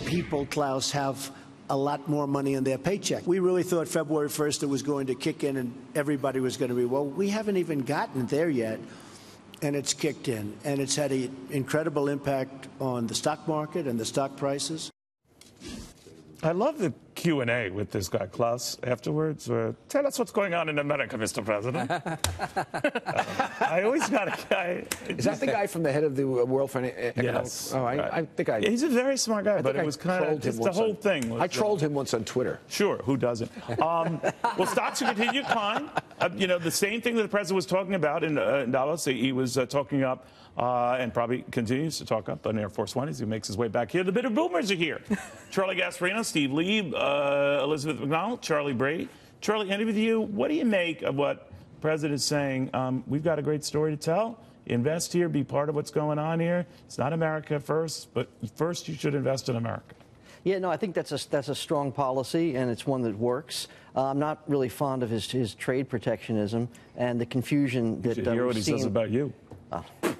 people, Klaus, have a lot more money in their paycheck. We really thought February 1st it was going to kick in and everybody was going to be, well, we haven't even gotten there yet. And it's kicked in. And it's had an incredible impact on the stock market and the stock prices. I love the Q&A with this guy, Klaus, afterwards. Tell us what's going on in America, Mr. President. I always got a guy. Is that the guy from the head of the World Financial? Yes. Oh, I think I. He's a very smart guy, but it was kind of just the whole thing. I trolled him once on Twitter. Sure, who doesn't? Well, stocks are continue to climb. You know, the same thing that the president was talking about in Davos. He was talking up and probably continues to talk up on Air Force One as he makes his way back here. The bitter boomers are here. Charlie Gasparino, Steve Leeb, Elizabeth MacDonald, Charlie Brady. Charlie, any of you, what do you make of what the president is saying? We've got a great story to tell. Invest here, be part of what's going on here. It's not America first, but first you should invest in America. Yeah, no, I think that's a strong policy, and it's one that works. I'm not really fond of his trade protectionism and the confusion that you should hear what he says about you.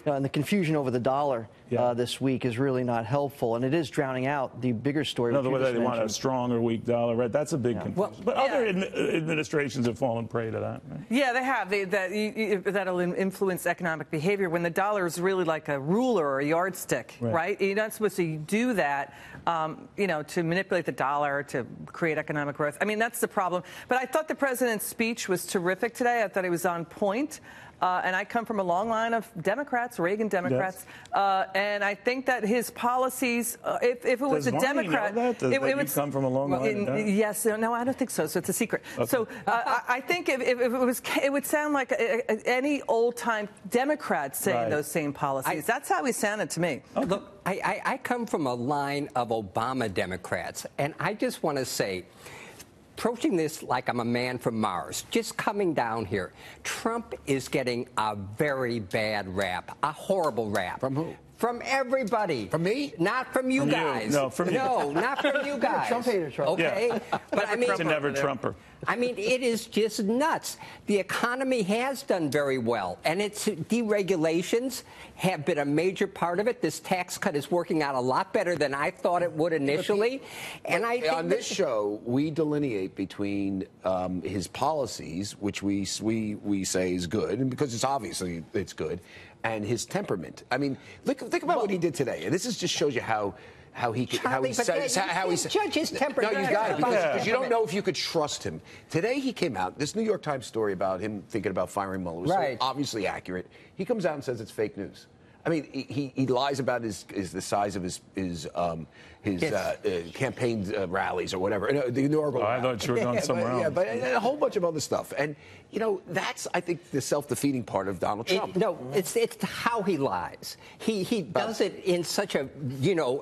And the confusion over the dollar this week is really not helpful, and it is drowning out the bigger story. In other words, they want a strong or weak dollar, right? That's a big confusion. Well, but other administrations have fallen prey to that, right? Yeah, they have. That'll influence economic behavior when the dollar is really like a ruler or a yardstick, right? You're not supposed to do that, you know, to manipulate the dollar to create economic growth. I mean, that's the problem. But I thought the president's speech was terrific today. I thought he was on point. And I come from a long line of Democrats, Reagan Democrats, and I think that his policies, if it was a Democrat, it would come from a long line. Yes, no, I don't think so. So it's a secret. Okay. So I think if it was, it would sound like any old-time Democrat saying those same policies. That's how he sounded to me. Okay. Look, I come from a line of Obama Democrats, and I just want to say, approaching this like I'm a man from Mars, just coming down here, Trump is getting a very bad rap, a horrible rap. From who? From everybody. From me? Not from you guys. No, from you. No, not from you guys. Trump hater, Trump. Okay? Yeah. But I mean, it's a never Trumper. I mean, it is just nuts. The economy has done very well, and its deregulations have been a major part of it. This tax cut is working out a lot better than I thought it would initially. And I think on this show, we delineate between his policies, which we say is good, and because it's good, and his temperament. I mean, think about what he did today, and this just shows you how he judge his temperament. No, you got it, because you don't know if you could trust him. Today he came out. This New York Times story about him thinking about firing Mueller was so obviously accurate. He comes out and says it's fake news. I mean, he lies about the size of his campaign rallies or whatever. The inaugural. I thought you were going somewhere else. Yeah, but a whole bunch of other stuff. And you know, that's I think the self-defeating part of Donald Trump. It's how he lies. He does it in such a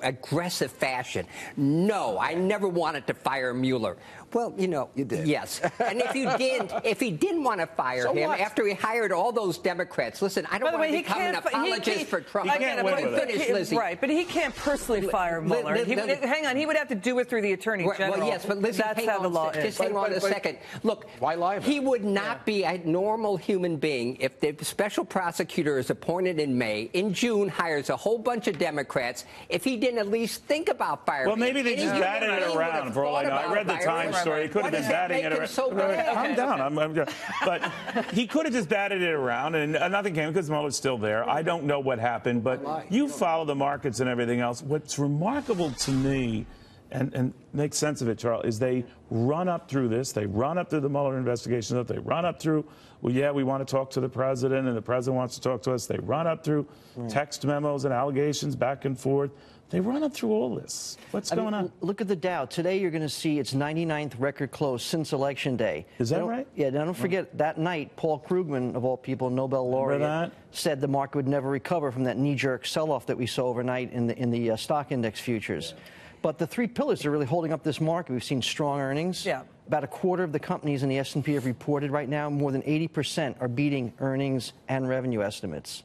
aggressive fashion. No, I never wanted to fire Mueller. Well, you did. Yes. And if he didn't want to fire him after he hired all those Democrats, listen, I don't want to become an apologist for Trump. Right, but he can't personally fire Mueller. Hang on, he would have to do it through the Attorney General. Well, yes, but listen, that's how the law is. Just hang on a second. Look, why lie about he would not be a normal human being if the special prosecutor is appointed in May, in June hires a whole bunch of Democrats, if he didn't at least think about firing him. Well, maybe they just batted it around for all I know. I read the Times story. He could have been batting it around. I'm down. But he could have just batted it around, and nothing came because Mueller's still there. I don't know what happened, but you follow the markets and everything else. What's remarkable to me, and makes sense of it, Charles, is they run up through this. They run up through the Mueller investigation. They run up through, well, yeah, we want to talk to the president, and the president wants to talk to us. They run up through text memos and allegations back and forth. They run up through all this. What's going on? Look at the Dow. Today you're going to see its 99th record close since Election Day. Is that right? Yeah, now don't forget, that night, Paul Krugman, of all people, Nobel laureate, said the market would never recover from that knee-jerk sell-off that we saw overnight in the stock index futures. Yeah. But the three pillars are really holding up this market. We've seen strong earnings. Yeah. About a quarter of the companies in the S&P have reported right now. More than 80% are beating earnings and revenue estimates.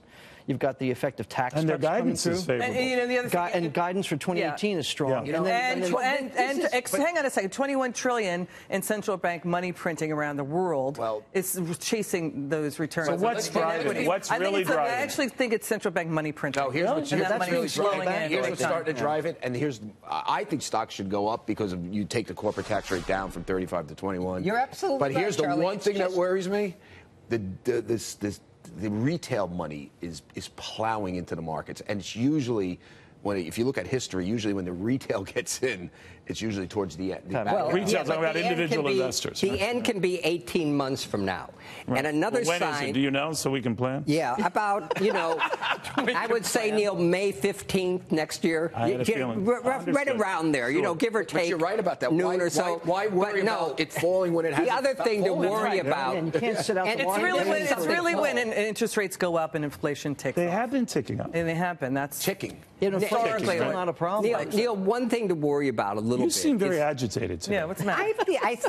You've got the effective tax and their cuts coming guidance through. is favorable. And, the other thing, and guidance for 2018 is strong. Yeah. Hang on a second. 21 trillion in central bank money printing around the world is chasing those returns. So what's driving? What's really driving? I actually think it's central bank money printing. No, here's what's starting to drive it, and I think stocks should go up because you take the corporate tax rate down from 35 to 21. You're absolutely right. But here's Charlie, the one thing that worries me: the retail money is plowing into the markets, and it's usually. If you look at history, usually when the retail gets in, it's usually towards the end. Retail's talking about individual investors. The end can be 18 months from now. Right. And another when sign. Is it? Do you know so we can plan? Yeah, about, I would say, Neil, May 15th next year. I had a feeling. Right around there, sure. Give or take. But you're right about that. Noon or so. Why worry about it falling when it hasn't? The other thing to worry about. And you can't sit out the water. It's really when interest rates go up and inflation ticks They up. have been ticking up. And they have been. That's ticking. Historically, still not a problem. Neil, one thing to worry about a little bit. You seem very agitated today. Yeah, what's the matter?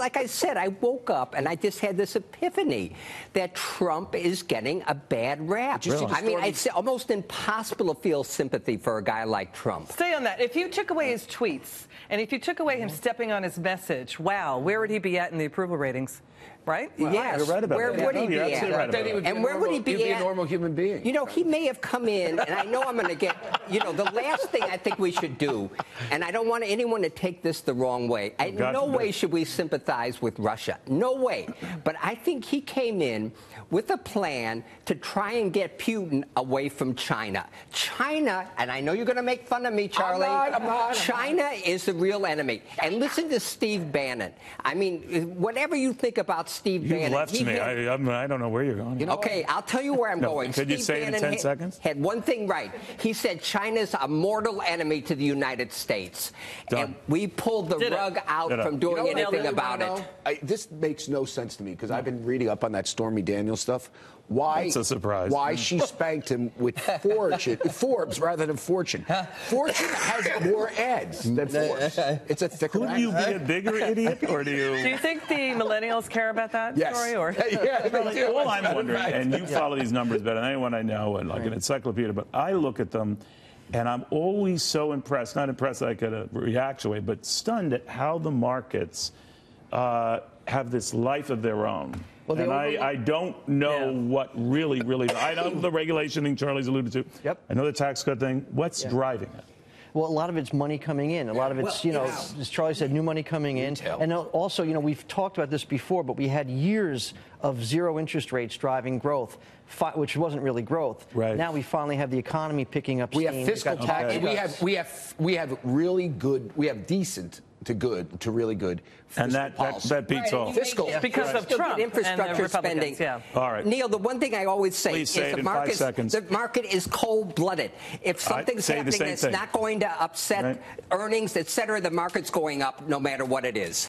Like I said, I woke up and I just had this epiphany that Trump is getting a bad rap. Really? I mean, it's almost impossible to feel sympathy for a guy like Trump. Stay on that. If you took away his tweets and if you took away him stepping on his message, wow, where would he be at in the approval ratings? Right? Well, yes. You're right about where that. would he be at? Right and where would he be at? A normal human being. He may have come in, and I know I'm going to get, the last thing I think we should do, and I don't want anyone to take this the wrong way. No way should we sympathize with Russia. No way. But I think he came in with a plan to try and get Putin away from China. China, and I know you're going to make fun of me, Charlie. I'm not. China is the real enemy. And listen to Steve Bannon. I mean, whatever you think about Steve Bannon. You've left me. I don't know where you're going. Okay, I'll tell you where I'm going. Could you say it in 10 seconds? Had one thing right. He said China's a mortal enemy to the United States. Done. And we pulled the rug out from doing anything about it. This makes no sense to me because I've been reading up on that Stormy Daniels stuff. Why? That's a surprise. Why she spanked him with Forbes rather than Fortune. Fortune has more ads than Forbes. It's a thicker. Could you be a bigger idiot, or do you? Do you think the millennials care about that story? Or? Yeah, they do. All I'm wondering, and you follow these numbers better than anyone I know, and like an encyclopedia, but I look at them, and I'm always so impressed. Not impressed that I could react to it, but stunned at how the markets have this life of their own. Well, and I don't know what really, I know the regulation thing Charlie's alluded to. Yep. I know the tax cut thing. What's driving it? Well, a lot of it's money coming in. A lot of it's, as Charlie said, new money coming in. And also, we've talked about this before, but we had years of zero interest rates driving growth, which wasn't really growth. Right. Now we finally have the economy picking up steam. We have fiscal tax. We have really good. We have decent to good to really good. And that beats all. Fiscal. Because of Trump infrastructure spending. Yeah. All right. Neil, the one thing I always say Please is the market is cold-blooded. If something's happening that's not going to upset earnings, et cetera, the market's going up no matter what it is.